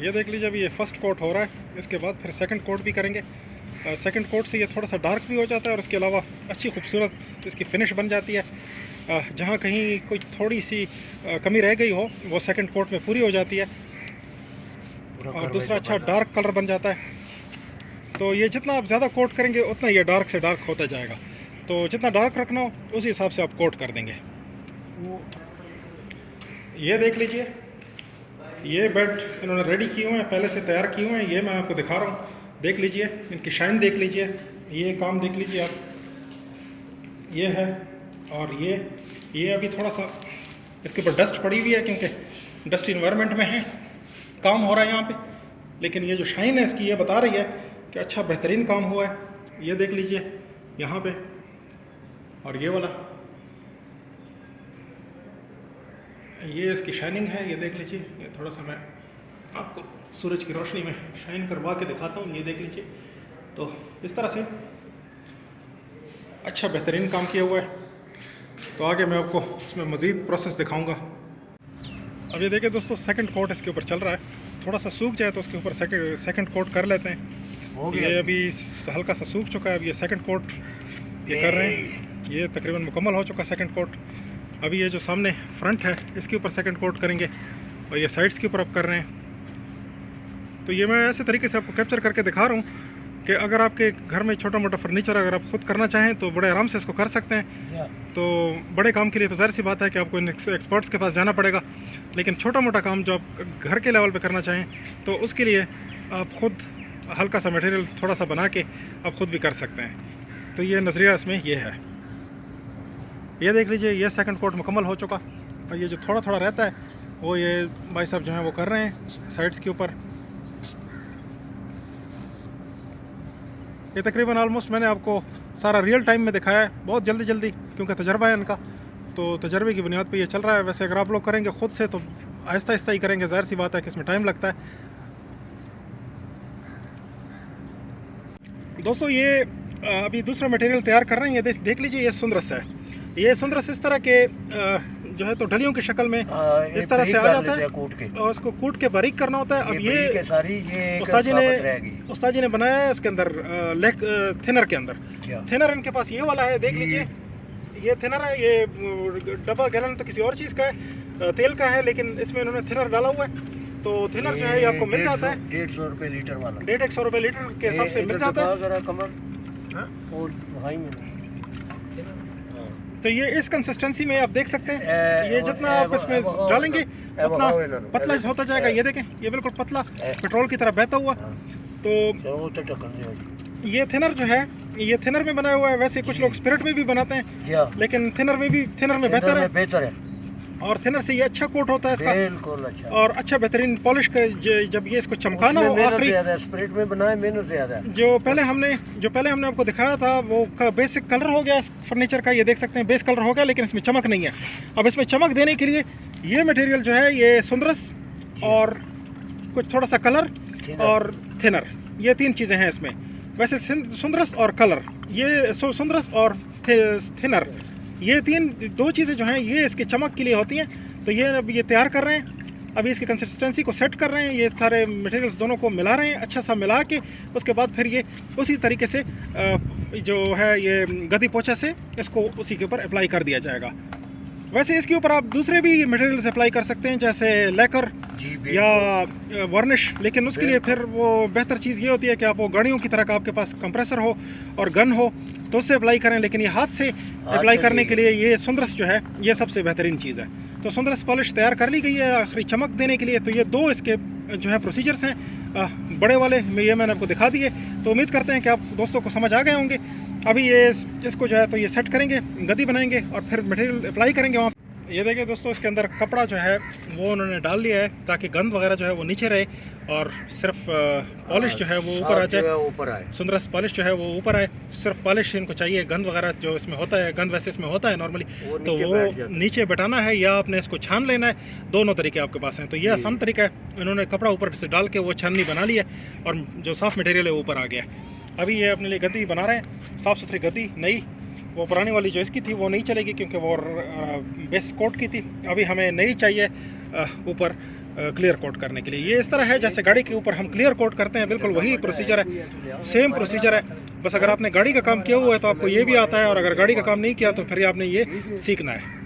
ये देख लीजिए, अभी ये फर्स्ट कोट हो रहा है, इसके बाद फिर सेकंड कोट भी करेंगे। सेकंड कोट से ये थोड़ा सा डार्क भी हो जाता है और उसके अलावा अच्छी खूबसूरत इसकी फिनिश बन जाती है। जहाँ कहीं कोई थोड़ी सी कमी रह गई हो वो सेकंड कोट में पूरी हो जाती है और दूसरा अच्छा डार्क कलर बन जाता है। तो ये जितना आप ज़्यादा कोट करेंगे उतना ये डार्क से डार्क होता जाएगा। तो जितना डार्क रखना हो उसी हिसाब से आप कोट कर देंगे। ये देख लीजिए, ये बेड इन्होंने रेडी किए हुए हैं, पहले से तैयार किए हुए हैं। ये मैं आपको दिखा रहा हूँ, देख लीजिए इनकी शाइन देख लीजिए, ये काम देख लीजिए आप, ये है। और ये अभी थोड़ा सा इसके ऊपर डस्ट पड़ी हुई है क्योंकि डस्ट इन्वायरमेंट में है, काम हो रहा है यहाँ पे, लेकिन ये जो शाइन है इसकी ये बता रही है कि अच्छा बेहतरीन काम हुआ है। ये देख लीजिए यहाँ पे, और ये वाला ये इसकी शाइनिंग है, ये देख लीजिए। ये थोड़ा सा मैं आपको सूरज की रोशनी में शाइन करवा के दिखाता हूँ, ये देख लीजिए। तो इस तरह से अच्छा बेहतरीन काम किया हुआ है। तो आगे मैं आपको इसमें मज़ीद प्रोसेस दिखाऊंगा। अब ये देखिए दोस्तों, सेकंड कोट इसके ऊपर चल रहा है, थोड़ा सा सूख जाए तो उसके ऊपर सेकंड कोट कर लेते हैं। ये अभी हल्का सा सूख चुका है, अब ये सेकंड कोट ये कर रहे हैं। ये तकरीबन मुकम्मल हो चुका सेकंड कोट। अभी ये जो सामने फ्रंट है इसके ऊपर सेकंड कोट करेंगे और ये साइड्स के ऊपर अब कर रहे हैं। तो ये मैं ऐसे तरीके से आपको कैप्चर करके दिखा रहा हूँ कि अगर आपके घर में छोटा मोटा फर्नीचर अगर आप खुद करना चाहें तो बड़े आराम से इसको कर सकते हैं। तो बड़े काम के लिए तो ज़ाहिर सी बात है कि आपको इन एक्सपर्ट्स के पास जाना पड़ेगा, लेकिन छोटा मोटा काम जो आप घर के लेवल पे करना चाहें तो उसके लिए आप ख़ुद हल्का सा मटेरियल थोड़ा सा बना के आप ख़ुद भी कर सकते हैं। तो ये नज़रिया इसमें ये है। ये देख लीजिए, ये सेकंड कोट मुकम्मल हो चुका और ये जो थोड़ा थोड़ा रहता है वो ये भाई साहब जो हैं वो कर रहे हैं साइड्स के ऊपर। ये तकरीबन ऑलमोस्ट मैंने आपको सारा रियल टाइम में दिखाया है, बहुत जल्दी जल्दी, क्योंकि तजर्बा है इनका, तो तजर्बे की बुनियाद पे ये चल रहा है। वैसे अगर आप लोग करेंगे ख़ुद से तो आहिस्ता आहिस्ता ही करेंगे, ज़ाहिर सी बात है कि इसमें टाइम लगता है। दोस्तों ये अभी दूसरा मटेरियल तैयार कर रहे हैं। ये देख लीजिए, ये सुंदरस है। ये सुंदरस इस तरह के जो है तो डलियों की शक्ल में इस तरह से आ जाता है और उसको कूट के बारीक करना होता है। अब ये उस्ताद जी ने बनाया है उसके अंदर थिनर के अंदर। थिनर इनके पास ये वाला है, देख लीजिए, ये थिनर है। ये डब्बा गैलन तो किसी और चीज़ का है, तेल का है, लेकिन इसमें इन्होंने थिनर डाला हुआ है। तो थिनर जो है ये आपको मिल जाता है 150 रुपये लीटर वाला, 150 रुपये लीटर के हिसाब से मिल जाता है। तो ये इस कंसिस्टेंसी में आप देख सकते हैं, ये जितना आप इसमें डालेंगे उतना पतला होता जाएगा। ये देखें, ये बिल्कुल पतला पेट्रोल की तरह बहता हुआ। तो ये थिनर जो है ये थिनर में बनाया हुआ है। वैसे कुछ लोग स्पिरिट में भी बनाते हैं, लेकिन थिनर में बेहतर है और थिनर से ये अच्छा कोट होता है इसका, अच्छा। और अच्छा बेहतरीन पॉलिश का जब ये इसको चमकाना हो आखिरी स्पिरिट में बनाए मेहनत ज़्यादा। जो पहले हमने आपको दिखाया था वो बेसिक कलर हो गया फर्नीचर का, ये देख सकते हैं बेस कलर हो गया, लेकिन इसमें चमक नहीं है। अब इसमें चमक देने के लिए ये मटेरियल जो है ये सुंदरस और कुछ थोड़ा सा कलर और थिनर, ये 3 चीज़ें हैं इसमें। वैसे सुंदरस और कलर, ये सुंदरस और थिनर, ये 2 चीज़ें जो हैं ये इसके चमक के लिए होती हैं। तो ये अब ये तैयार कर रहे हैं, अभी इसकी कंसिस्टेंसी को सेट कर रहे हैं। ये सारे मटेरियल्स दोनों को मिला रहे हैं अच्छा सा मिला के, उसके बाद फिर ये उसी तरीके से जो है ये गदी पोछा से इसको उसी के ऊपर अप्लाई कर दिया जाएगा। वैसे इसके ऊपर आप दूसरे भी मटेरियल्स अप्लाई कर सकते हैं, जैसे लेकर या वार्निश, लेकिन उसके लिए फिर वो बेहतर चीज़ ये होती है कि आप वो गाड़ियों की तरह का आपके पास कंप्रेसर हो और गन हो तो उससे अप्लाई करें, लेकिन ये हाथ से अप्लाई करने के लिए ये सुंदरस जो है ये सबसे बेहतरीन चीज़ है। तो सुंदरस पॉलिश तैयार कर ली गई है आखिरी चमक देने के लिए। तो ये 2 इसके जो है प्रोसीजर्स हैं बड़े वाले में, ये मैंने आपको दिखा दिए। तो उम्मीद करते हैं कि आप दोस्तों को समझ आ गए होंगे। अभी ये इसको जो है तो ये सेट करेंगे, गद्दी बनाएंगे और फिर मटेरियल अप्लाई करेंगे वहाँ। ये देखिए दोस्तों, इसके अंदर कपड़ा जो है वो उन्होंने डाल लिया है ताकि गंद वगैरह जो है वो नीचे रहे और सिर्फ पॉलिश जो है वो ऊपर आ जाए, ऊपर आए। सुंदरस पॉलिश जो है वो ऊपर आए। सिर्फ पॉलिश इनको चाहिए, गंद वगैरह जो इसमें होता है, गंद वैसे इसमें होता है नॉर्मली, तो वो नीचे बैठाना है या आपने इसको छान लेना है। दोनों तरीके आपके पास हैं। तो ये आसान तरीका है, इन्होंने कपड़ा ऊपर से डाल के वो छाननी बना ली है और जो साफ़ मटेरियल है ऊपर आ गया। अभी ये अपने लिए गद्दी बना रहे हैं, साफ़ सुथरी गद्दी नई। वो पुरानी वाली जो इसकी थी वो नहीं चलेगी क्योंकि वो बेस कोट की थी। अभी हमें नई चाहिए ऊपर, क्लियर कोट करने के लिए। ये इस तरह है जैसे गाड़ी के ऊपर हम क्लियर कोट करते हैं, बिल्कुल वही प्रोसीजर है, सेम प्रोसीजर है। बस अगर आपने गाड़ी का काम किया हुआ है तो आपको ये भी आता है, और अगर गाड़ी का काम नहीं किया तो फिर आपने ये सीखना है।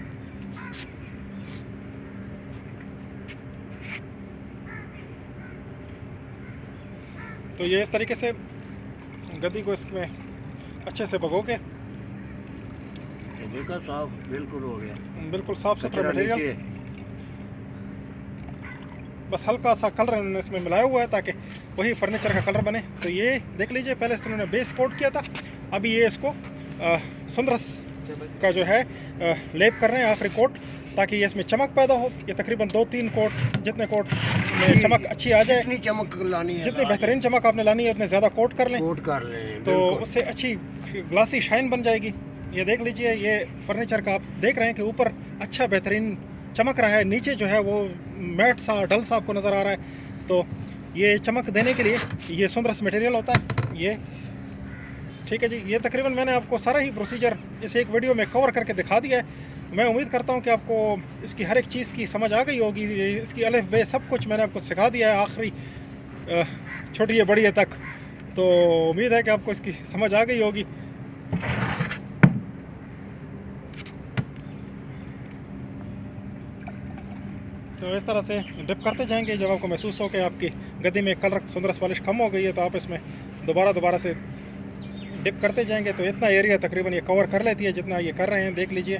तो ये इस तरीके से गद्दी को इसमें अच्छे से भगो के, देखा साफ बिल्कुल हो गया, बिल्कुल साफ सुथरा मटेरियल, नीचे। बस हल्का सा कलर इन्होंने इसमें मिलाया हुआ है ताकि वही फर्नीचर का कलर बने। तो ये देख लीजिए, पहले से इन्होंने बेस कोट किया था, अभी ये इसको सुंदरस का जो है लेप कर रहे हैं, आखिरी कोट, ताकि ये इसमें चमक पैदा हो। ये तकरीबन 2-3 कोट, जितने कोट में चमक अच्छी आ जाए, जितनी चमक लानी है, जितनी बेहतरीन चमक आपने लानी है उतने ज़्यादा कोट कर लें, तो उससे अच्छी ग्लासी शाइन बन जाएगी। ये देख लीजिए, ये फर्नीचर का आप देख रहे हैं कि ऊपर अच्छा बेहतरीन चमक रहा है, नीचे जो है वो मैट सा डल सा आपको नज़र आ रहा है। तो ये चमक देने के लिए ये सुंदरस मटेरियल होता है ये, ठीक है जी। ये तकरीबन मैंने आपको सारा ही प्रोसीजर इस एक वीडियो में कवर करके दिखा दिया है। मैं उम्मीद करता हूँ कि आपको इसकी हर एक चीज़ की समझ आ गई होगी, इसकी अलिफ बे सब कुछ मैंने आपको सिखा दिया है, आखिरी छोटी बड़ी है तक। तो उम्मीद है कि आपको इसकी समझ आ गई होगी। तो इस तरह से डिप करते जाएंगे, जब आपको महसूस हो कि आपकी गद्दी में कलर सुंदरस पॉलिश कम हो गई है तो आप इसमें दोबारा से डिप करते जाएंगे। तो इतना एरिया तकरीबन ये कवर कर लेती है जितना ये कर रहे हैं, देख लीजिए।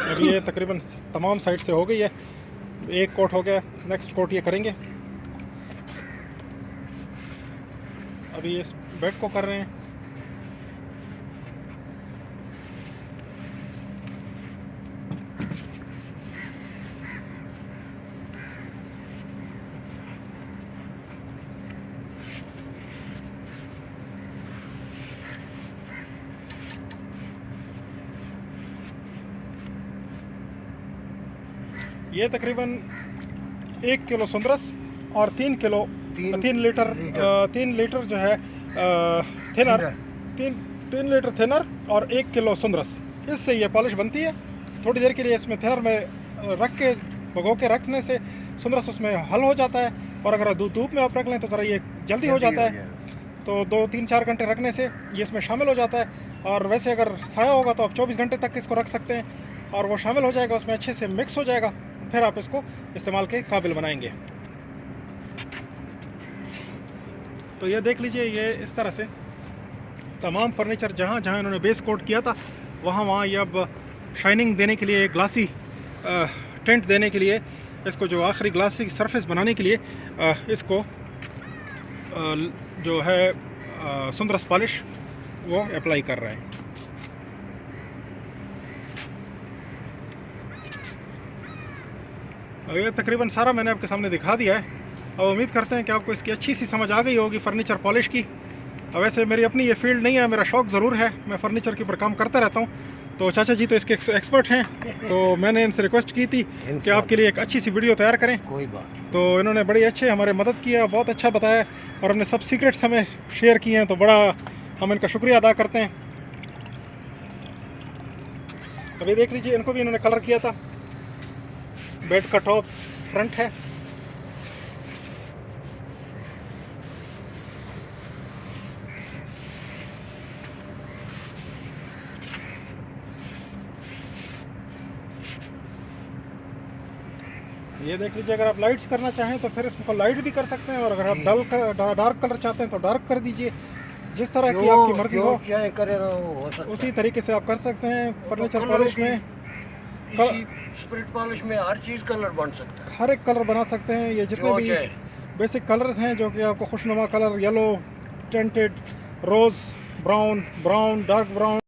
अब ये तकरीबन तमाम साइड से हो गई है, एक कोट हो गया, नेक्स्ट कोट ये करेंगे। अभी इस बेड को कर रहे हैं। ये तकरीबन 1 किलो सुंदरस और 3 लीटर जो है थिनर, 3 लीटर थिनर और 1 किलो सुंदरस, इससे ये पॉलिश बनती है। थोड़ी देर के लिए इसमें थिनर में रख के भगो के रखने से सुंदरस उसमें हल हो जाता है, और अगर धूप में आप रख लें तो ज़रा ये जल्दी हो जाता है। तो 2-3-4 घंटे रखने से ये इसमें शामिल हो जाता है। और वैसे अगर साया होगा तो आप 24 घंटे तक इसको रख सकते हैं और वो शामिल हो जाएगा, उसमें अच्छे से मिक्स हो जाएगा, फिर आप इसको इस्तेमाल के काबिल बनाएंगे। तो ये देख लीजिए, ये इस तरह से तमाम फर्नीचर जहाँ जहाँ इन्होंने बेस कोट किया था वहाँ ये अब शाइनिंग देने के लिए, ग्लासी टेंट देने के लिए, इसको जो आखिरी ग्लासी सरफेस बनाने के लिए इसको जो है सुंदरस पॉलिश वो अप्लाई कर रहे हैं। ये तकरीबन सारा मैंने आपके सामने दिखा दिया है। और उम्मीद करते हैं कि आपको इसकी अच्छी सी समझ आ गई होगी फर्नीचर पॉलिश की। वैसे मेरी अपनी ये फील्ड नहीं है, मेरा शौक़ ज़रूर है, मैं फ़र्नीचर के ऊपर काम करता रहता हूँ। तो चाचा जी तो इसके एक्सपर्ट हैं, तो मैंने इनसे रिक्वेस्ट की थी कि आपके लिए एक अच्छी सी वीडियो तैयार करें। कोई बात। तो इन्होंने बड़ी अच्छे हमारे मदद की है, बहुत अच्छा बताया, और हमने सब सीक्रेट्स हमें शेयर किए हैं, तो बड़ा हम इनका शुक्रिया अदा करते हैं। अभी देख लीजिए, इनको भी इन्होंने कलर किया था। बेड का टॉप फ्रंट है, ये देख लीजिए। अगर आप लाइट्स करना चाहें तो फिर इसको लाइट भी कर सकते हैं, और अगर आप डार्क कलर चाहते हैं तो डार्क कर दीजिए, जिस तरह की आपकी मर्जी हो उसी तरीके से आप कर सकते हैं। फर्नीचर पॉलिश में, स्पिरिट पॉलिश में हर चीज़ कलर बन सकता है, हर एक कलर बना सकते हैं। ये जितने भी बेसिक कलर्स हैं जो कि आपको खुशनुमा कलर, येलो, टेंटेड, रोज़, ब्राउन, डार्क ब्राउन,